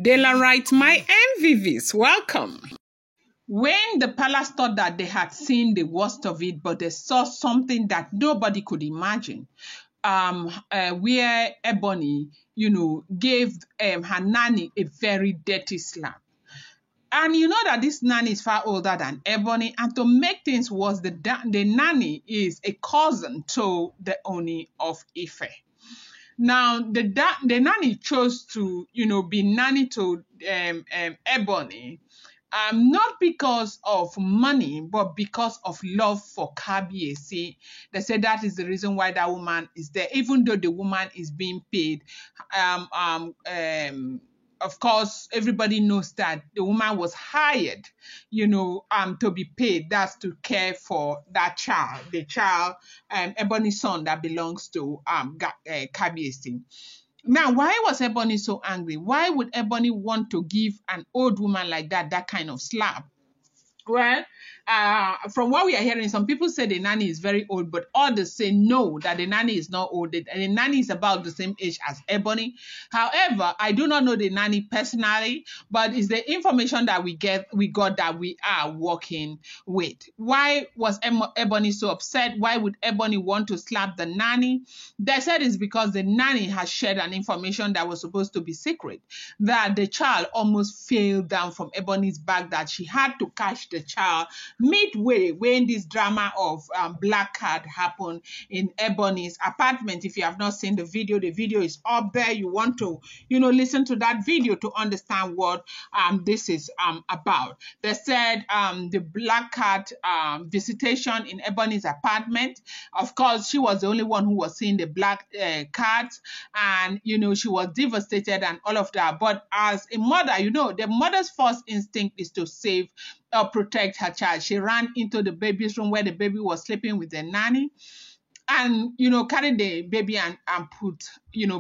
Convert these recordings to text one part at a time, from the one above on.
Daylight, my MVVs, welcome. When the palace thought that they had seen the worst of it, but they saw something that nobody could imagine, where Ebony, gave her nanny a very dirty slap. And you know that this nanny is far older than Ebony, and to make things worse, the nanny is a cousin to the Ooni of Ife. Now, the nanny chose to, be nanny to Ebony, not because of money, but because of love for Kabiyesi. They say that is the reason why that woman is there, even though the woman is being paid. Of course, everybody knows that the woman was hired, to be paid. That's to care for that child, the child, Ebony's son that belongs to Kabiyesi. Now, why was Ebony so angry? Why would Ebony want to give an old woman like that kind of slap? Well, from what we are hearing, some people say the nanny is very old, but others say no, that the nanny is not old. The nanny is about the same age as Ebony. However, I do not know the nanny personally, but it's the information that we got that we are working with. Why was Ebony so upset? Why would Ebony want to slap the nanny? They said it's because the nanny has shared an information that was supposed to be secret, that the child almost fell down from Ebony's back, that she had to catch the child midway when this drama of black card happened in Ebony's apartment. If you have not seen the video is up there. You want to, listen to that video to understand what this is about. They said the black cat visitation in Ebony's apartment. Of course, she was the only one who was seeing the black cat, and she was devastated and all of that. But as a mother, the mother's first instinct is to save or protect her child. She ran into the baby's room where the baby was sleeping with the nanny, and carried the baby and put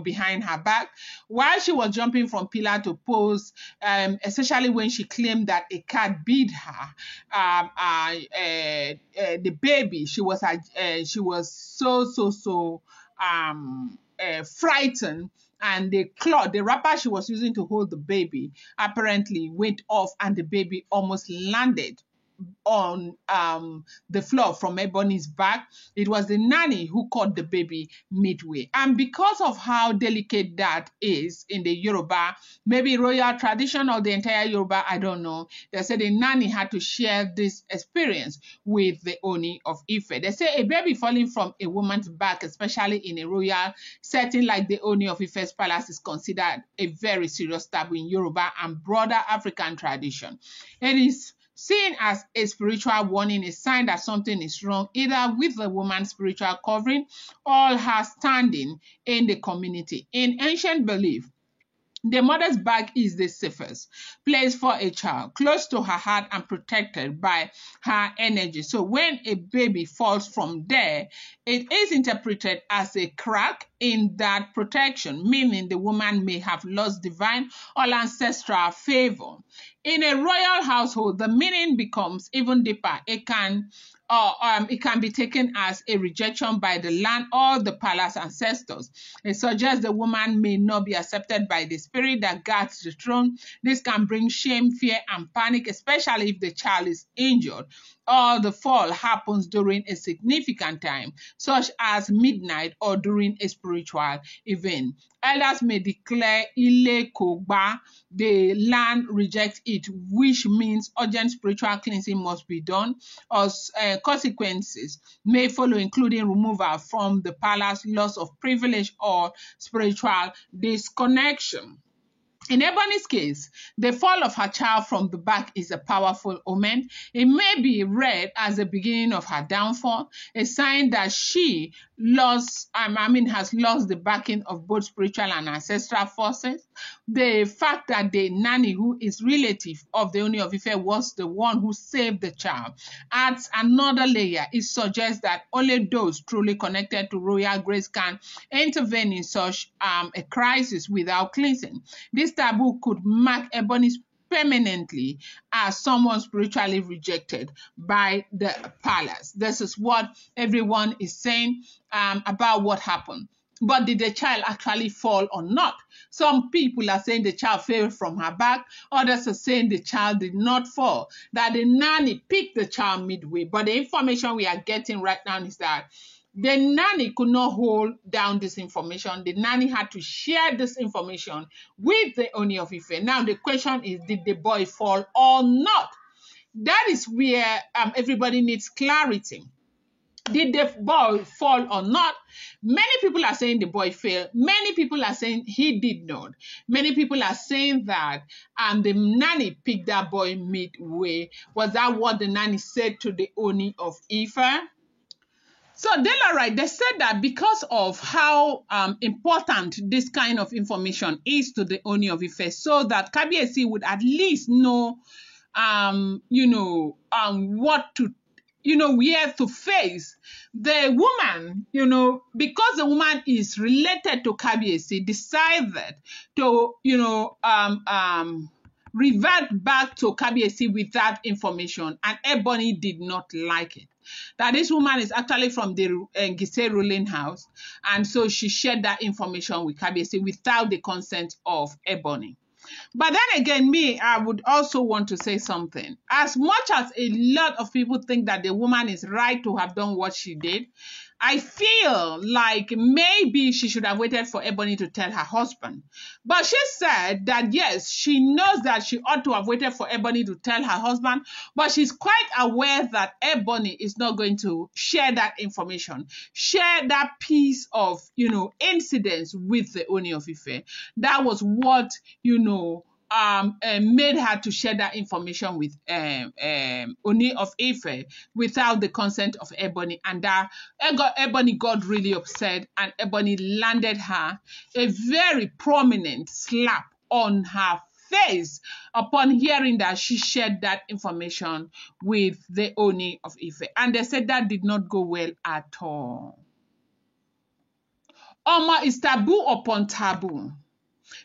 behind her back while she was jumping from pillar to post, especially when she claimed that a cat beat her. The baby, she was so frightened, and the wrapper she was using to hold the baby apparently went off, and the baby almost landed on the floor from Ebony's back. It was the nanny who caught the baby midway. And because of how delicate that is in the Yoruba, maybe royal tradition or the entire Yoruba, I don't know, they said the nanny had to share this experience with the Ooni of Ife. They say a baby falling from a woman's back, especially in a royal setting like the Ooni of Ife's palace, is considered a very serious taboo in Yoruba and broader African tradition. It is seen as a spiritual warning, a sign that something is wrong, either with the woman's spiritual covering or her standing in the community. In ancient belief, the mother's back is the safest place for a child, close to her heart and protected by her energy. So when a baby falls from there, it is interpreted as a crack in that protection, meaning the woman may have lost divine or ancestral favor. In a royal household, the meaning becomes even deeper. It can be taken as a rejection by the land or the palace ancestors. It suggests the woman may not be accepted by the spirit that guards the throne. This can bring shame, fear, and panic, especially if the child is injured or the fall happens during a significant time, such as midnight or during a spiritual event. Elders may declare Ile Kogba, the land rejects it, which means urgent spiritual cleansing must be done, or consequences may follow, including removal from the palace, loss of privilege, or spiritual disconnection. In Ebony's case, the fall of her child from the back is a powerful omen. It may be read as the beginning of her downfall, a sign that she has lost the backing of both spiritual and ancestral forces. The fact that the nanny, who is relative of the Ooni of Ife, was the one who saved the child adds another layer. It suggests that only those truly connected to royal grace can intervene in such a crisis without cleansing. This taboo could mark Ebony permanently as someone spiritually rejected by the palace. This is what everyone is saying about what happened. But did the child actually fall or not? Some people are saying the child fell from her back. Others are saying the child did not fall, that the nanny picked the child midway. But the information we are getting right now is that the nanny could not hold down this information. The nanny had to share this information with the Ooni of Ife. Now the question is, did the boy fall or not? That is where everybody needs clarity. Did the boy fall or not? Many people are saying the boy fell. Many people are saying he did not. Many people are saying that the nanny picked that boy midway. Was that what the nanny said to the Ooni of Ife? So Delarite, they said that because of how important this kind of information is to the Ooni of Ife, so that Kabiyesi would at least know, what to, where to face the woman, because the woman is related to Kabiyesi, decided to, revert back to Kabiyesi with that information, and Ebony did not like it. That this woman is actually from the Gise ruling house, and so she shared that information with Kabiyesi without the consent of Ebony. But then again, I would also want to say something. As much as a lot of people think that the woman is right to have done what she did, I feel like maybe she should have waited for Ebony to tell her husband. But she said that, yes, she knows that she ought to have waited for Ebony to tell her husband, but she's quite aware that Ebony is not going to share that information, share that piece of, incidents with the Ooni of Ife. That was what, made her to share that information with Ooni of Ife without the consent of Ebony, and that Ebony got really upset, and Ebony landed her a very prominent slap on her face upon hearing that she shared that information with the Ooni of Ife, and they said that did not go well at all. Oma is taboo upon taboo.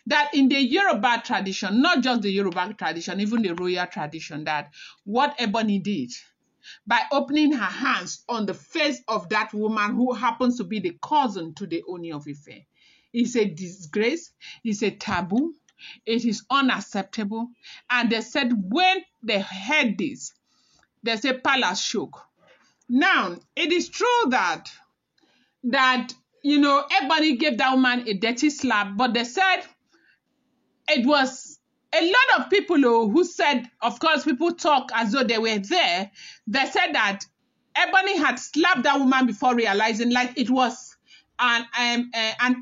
That in the Yoruba tradition, not just the Yoruba tradition, even the royal tradition, that what Ebony did by opening her hands on the face of that woman who happens to be the cousin to the Ooni of Ife is a disgrace, is a taboo, it is unacceptable. And they said when they heard this, they said palace shook. Now, it is true that Ebony gave that woman a dirty slap, but they said it was a lot of people who said, of course, people talk as though they were there. They said that Ebony had slapped that woman before realizing, like it was an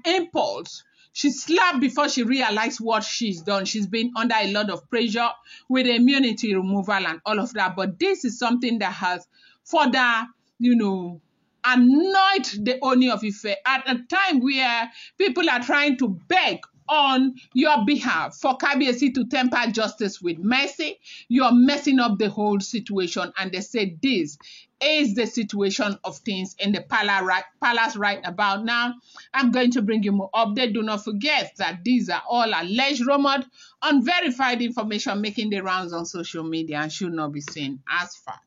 impulse. She slapped before she realized what she's done. She's been under a lot of pressure with immunity removal and all of that. But this is something that has further, annoyed the Ooni of Ife at a time where people are trying to beg on your behalf for Kabiyesi to temper justice with mercy. You're messing up the whole situation, and they say this is the situation of things in the palace right about now. I'm going to bring you more update. Do not forget that these are all alleged, rumored, unverified information making the rounds on social media and should not be seen as fact.